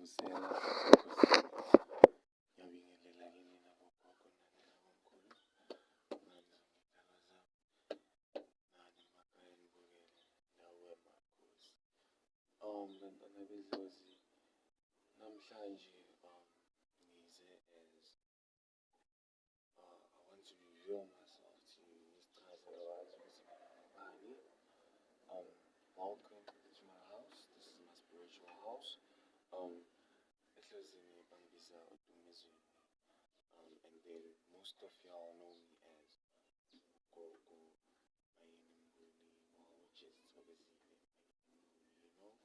Vuvuzela ngiyabingelela kini nabogogo nanabomkhulu manje nani emakhaya nibukele nawe makhosi. Bantwana bedlozi namhlanje ngize as I want to reveal myself to you. Ngizichaze kabanzi ukuthi mina ngubani. Welcome to my house. This is my spiritual house. Ehlozini bangibiza uDumezweni. And then most of y'all know me as Gogo Mayini Mnguni, which is Thokozile Mayini Mnguni, you know.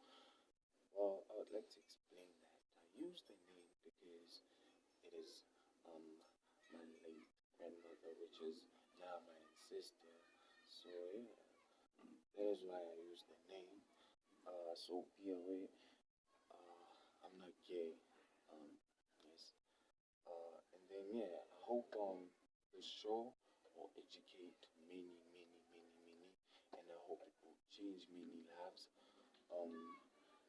Well, I would like to explain that. I use the name because it is my late grandmother, which is now my sister. So yeah, that is why I use the name. So be aware. I'm not gay. Yes. And then yeah, I hope the show will educate many, and I hope it will change many lives.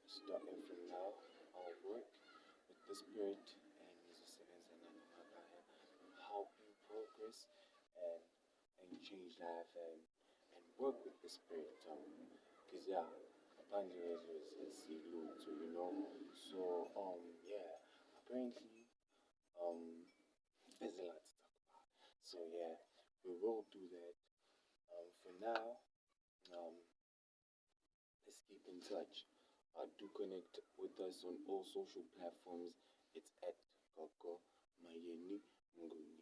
Starting from now, I'll work with the spirit and musicians and help you progress and change life and work with the spirit. Cause yeah, Abandon is Siglu, so you know. So yeah, apparently there's a lot to talk about. So yeah, we will do that. For now, um, let's keep in touch. Do connect with us on all social platforms. It's at Gogo Mayeni Nguni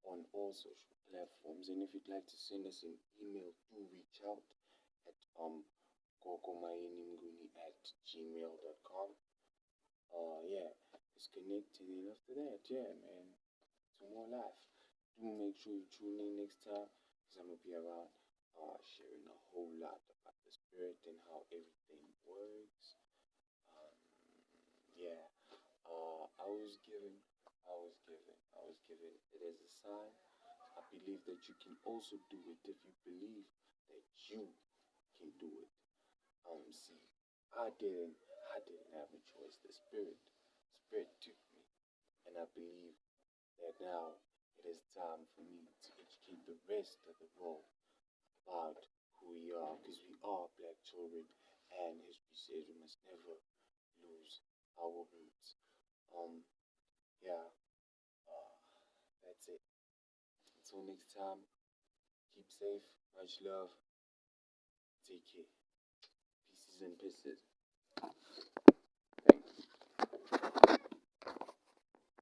on all social platforms. And if you'd like to send us an email, do reach out at gogomayeni at gmail.com. Yeah, it's connected. And after that, yeah, man, to more life. Do make sure you tune in next time because I'm gonna be around sharing a whole lot about the spirit and how everything works. Um, yeah, I was given it as a sign. I believe that you can also do it if you believe that you can do it. See, I didn't have a choice. Spirit took me, and I believe that now it is time for me to educate the rest of the world about who we are, because we are black children, and history says we must never lose our roots. Um, yeah, uh, that's it. Until next time, keep safe, much love, take care. Pieces and pieces.